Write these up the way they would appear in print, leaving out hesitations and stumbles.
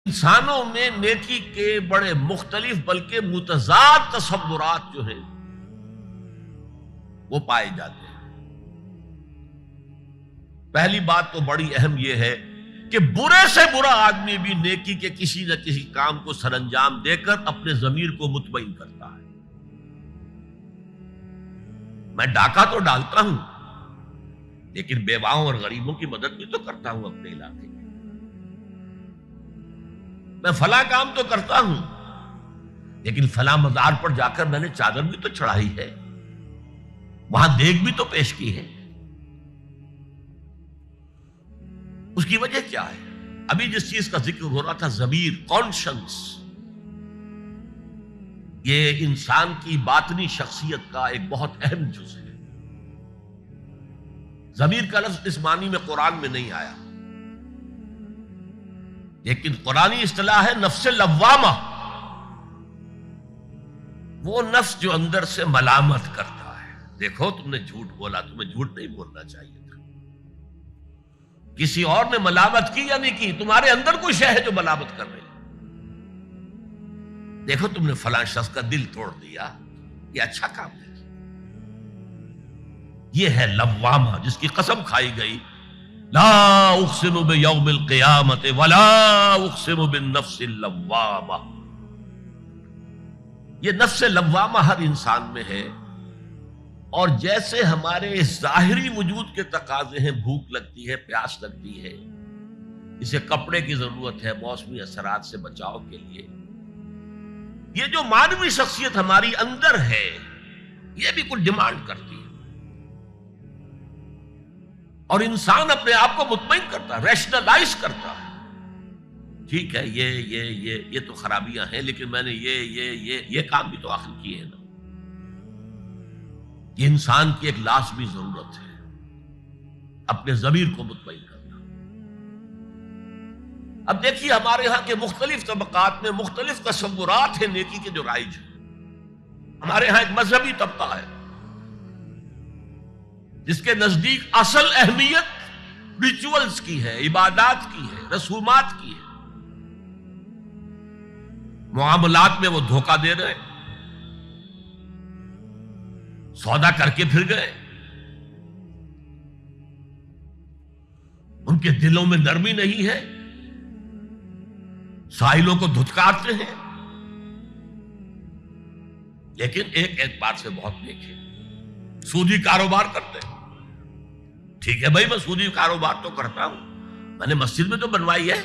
انسانوں میں نیکی کے بڑے مختلف بلکہ متضاد تصورات جو ہیں وہ پائے جاتے ہیں۔ پہلی بات تو بڑی اہم یہ ہے کہ برے سے برا آدمی بھی نیکی کے کسی نہ کسی کام کو سر انجام دے کر اپنے ضمیر کو مطمئن کرتا ہے۔ میں ڈاکہ تو ڈالتا ہوں لیکن بیواؤں اور غریبوں کی مدد بھی تو کرتا ہوں اپنے علاقے میں۔ میں فلاں کام تو کرتا ہوں لیکن فلاں مزار پر جا کر میں نے چادر بھی تو چڑھائی ہے، وہاں دیگ بھی تو پیش کی ہے۔ اس کی وجہ کیا ہے؟ ابھی جس چیز کا ذکر ہو رہا تھا، ضمیر، کانشنس، یہ انسان کی باطنی شخصیت کا ایک بہت اہم جز ہے۔ ضمیر کا لفظ اس معنی میں قرآن میں نہیں آیا، لیکن قرآنی اصطلاح ہے نفس لوامہ، وہ نفس جو اندر سے ملامت کرتا ہے۔ دیکھو تم نے جھوٹ بولا، تمہیں جھوٹ نہیں بولنا چاہیے تھا، کسی اور نے ملامت کی یا نہیں کی، تمہارے اندر کوئی شے ہے جو ملامت کر رہی ہے۔ دیکھو تم نے فلاں شخص کا دل توڑ دیا، یہ اچھا کام نہیں کیا۔ یہ ہے لوامہ، جس کی قسم کھائی گئی، لا اقسم بیوم القیامت ولا اقسم بالنفس اللوامہ۔ یہ نفس لوامہ ہر انسان میں ہے، اور جیسے ہمارے ظاہری وجود کے تقاضے ہیں، بھوک لگتی ہے، پیاس لگتی ہے، اسے کپڑے کی ضرورت ہے موسمی اثرات سے بچاؤ کے لیے، یہ جو مانوی شخصیت ہماری اندر ہے یہ بھی کچھ ڈیمانڈ کرتی ہے، اور انسان اپنے آپ کو مطمئن کرتا ہے، ریشنلائز کرتا ہے۔ ٹھیک ہے، یہ تو خرابیاں ہیں، لیکن میں نے یہ کام بھی تو آخر کیے ہیں نا۔ یہ انسان کی ایک لازمی ضرورت ہے، اپنے ضمیر کو مطمئن کرنا۔ اب دیکھیے ہمارے ہاں کے مختلف طبقات میں مختلف تصورات ہیں نیکی کے جو رائج ہیں۔ ہمارے ہاں ایک مذہبی طبقہ ہے جس کے نزدیک اصل اہمیت ریچولز کی ہے، عبادات کی ہے، رسومات کی ہے۔ معاملات میں وہ دھوکہ دے رہے، سودا کر کے پھر گئے، ان کے دلوں میں نرمی نہیں ہے، سائلوں کو دھتکارتے ہیں، لیکن ایک اعتبار سے بہت نیک ہے، سودی کاروبار کرتے ہیں۔ ٹھیک ہے بھائی، میں سودی کاروبار تو کرتا ہوں، میں نے مسجد میں تو بنوائی ہے،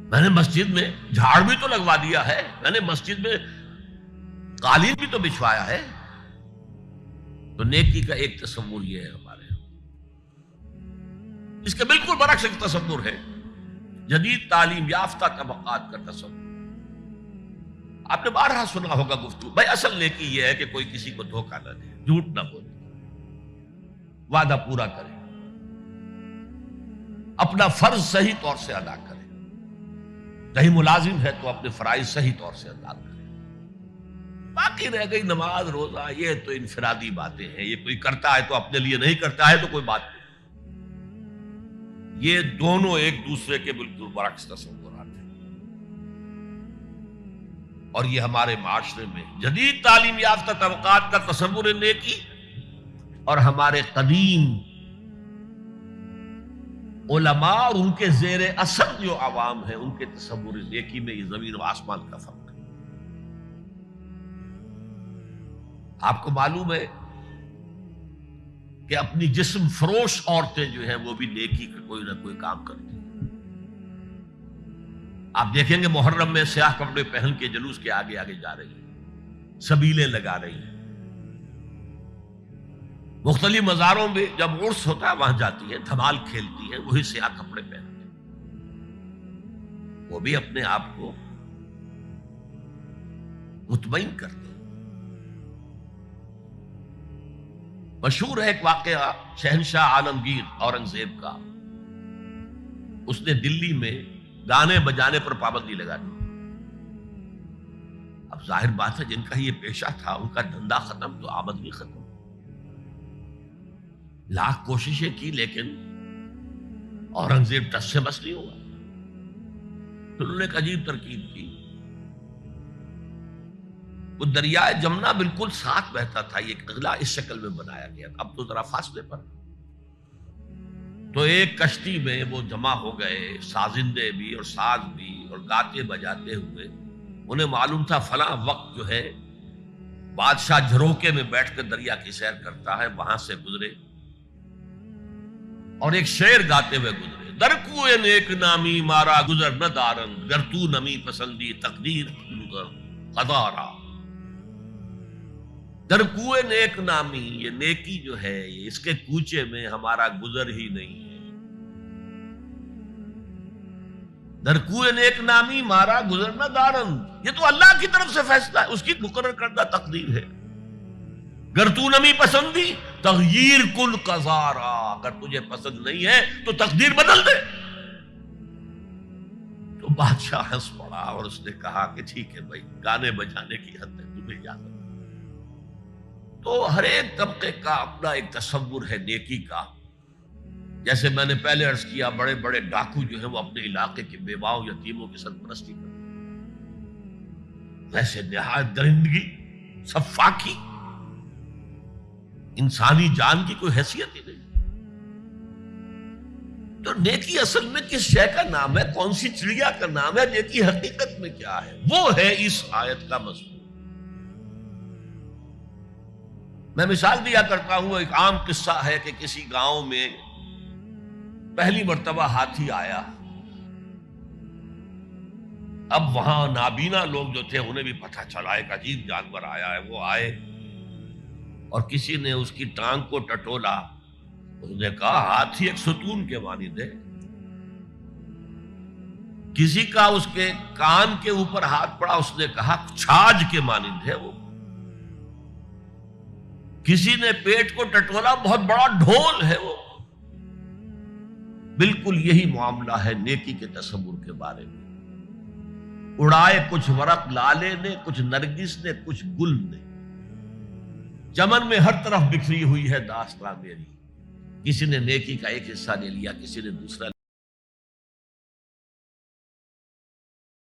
میں نے مسجد میں جھاڑ بھی تو لگوا دیا ہے، میں نے مسجد میں قالین بھی تو بچھوایا ہے۔ تو نیکی کا ایک تصور یہ ہے ہمارے، اس کے بالکل برعکس ایک تصور ہے جدید تعلیم یافتہ طبقات کا تصور۔ آپ نے بارہا سنا ہوگا گفتگو، بھائی اصل نیکی یہ ہے کہ کوئی کسی کو دھوکہ نہ دے، جھوٹ نہ بولے، وعدہ پورا کرے، اپنا فرض صحیح طور سے ادا کرے، کہیں ملازم ہے تو اپنے فرائض صحیح طور سے ادا کرے۔ باقی رہ گئی نماز روزہ، یہ تو انفرادی باتیں ہیں، یہ کوئی کرتا ہے تو اپنے لیے، نہیں کرتا ہے تو کوئی بات نہیں۔ یہ دونوں ایک دوسرے کے بالکل برعکس تصورات ہیں، اور یہ ہمارے معاشرے میں جدید تعلیم یافتہ طبقات کا تصور نیکی اور ہمارے قدیم علماء اور ان کے زیر اثر جو عوام ہیں ان کے تصور نیکی میں یہ زمین و آسمان کا فرق ہے۔ آپ کو معلوم ہے کہ اپنی جسم فروش عورتیں جو ہیں وہ بھی نیکی کا کوئی نہ کوئی کام کرتی ہیں۔ آپ دیکھیں گے محرم میں سیاہ کپڑے پہن کے جلوس کے آگے آگے جا رہی ہیں، سبیلیں لگا رہی ہیں، مختلف مزاروں میں جب عرس ہوتا ہے وہاں جاتی ہیں، دھمال کھیلتی ہیں، وہی سیاہ کپڑے پہنتے ہیں، وہ بھی اپنے آپ کو مطمئن کرتے ہیں۔ مشہور ہے ایک واقعہ شہنشاہ عالمگیر اورنگزیب کا، اس نے دلی میں گانے بجانے پر پابندی لگا دی۔ اب ظاہر بات ہے جن کا یہ پیشہ تھا ان کا دھندا ختم تو آمدنی ختم، لاکھ کوششیں کی لیکن اورنگزیب ٹس سے بس نہیں ہوا۔ پھر انہوں نے ایک عجیب ترکیب کی، وہ دریائے جمنا بالکل ساتھ بہتا تھا، یہ ایک اضلاع اس شکل میں بنایا گیا تھا، اب تو ذرا فاصلے پر، تو ایک کشتی میں وہ جمع ہو گئے، سازندے بھی اور ساز بھی اور گاتے بجاتے ہوئے، انہیں معلوم تھا فلاں وقت جو ہے بادشاہ جھروکے میں بیٹھ کر دریا کی سیر کرتا ہے، وہاں سے گزرے اور ایک شعر گاتے ہوئے گزرے، در کوئے نیک نامی مارا گزر نہ دارن، گر تو نمی پسندی تقدیر قدارا۔ در کوئے نیک نامی، یہ نیکی جو ہے اس کے کوچے میں ہمارا گزر ہی نہیں ہے، در کوئے نیک نامی مارا گزر نہ دارن، یہ تو اللہ کی طرف سے فیصلہ ہے، اس کی مقرر کردہ تقدیر ہے۔ گر تو نمی پسندی تغییر کل قضارا، اگر تجھے پسند نہیں ہے تو تقدیر بدل دے۔ تو بادشاہ ہنس پڑا اور اس نے کہا کہ ٹھیک ہے بھائی، گانے بجانے کی حد تک تمہیں اجازت۔ تو ہر ایک طبقے کا اپنا ایک تصور ہے نیکی کا، جیسے میں نے پہلے عرض کیا، بڑے بڑے ڈاکو جو ہیں وہ اپنے علاقے کے بیواؤں یتیموں کی سرپرستی کرتے، ویسے نہایت درندگی، سفاکی، انسانی جان کی کوئی حیثیت ہی نہیں۔ تو نیکی اصل میں کس شے کا نام ہے، کون سی چڑیا کا نام ہے، نیکی حقیقت میں کیا ہے، وہ ہے اس آیت کا مضمون۔ میں مثال دیا کرتا ہوں، ایک عام قصہ ہے کہ کسی گاؤں میں پہلی مرتبہ ہاتھی آیا، اب وہاں نابینا لوگ جو تھے انہیں بھی پتہ چلا ایک عجیب جانور آیا ہے، وہ آئے اور کسی نے اس کی ٹانگ کو ٹٹولا، اس نے کہا ہاتھی ایک ستون کے مانند ہے، کسی کا اس کے کان کے اوپر ہاتھ پڑا، اس نے کہا چھاج کے مانند ہے وہ، کسی نے پیٹ کو ٹٹولا، بہت بڑا ڈھول ہے وہ۔ بالکل یہی معاملہ ہے نیکی کے تصور کے بارے میں، اڑائے کچھ ورق لالے نے، کچھ نرگس نے، کچھ گل نے، چمن میں ہر طرف بکھری ہوئی ہے داستان میری، کسی نے نیکی کا ایک حصہ لے لیا، کسی نے دوسرا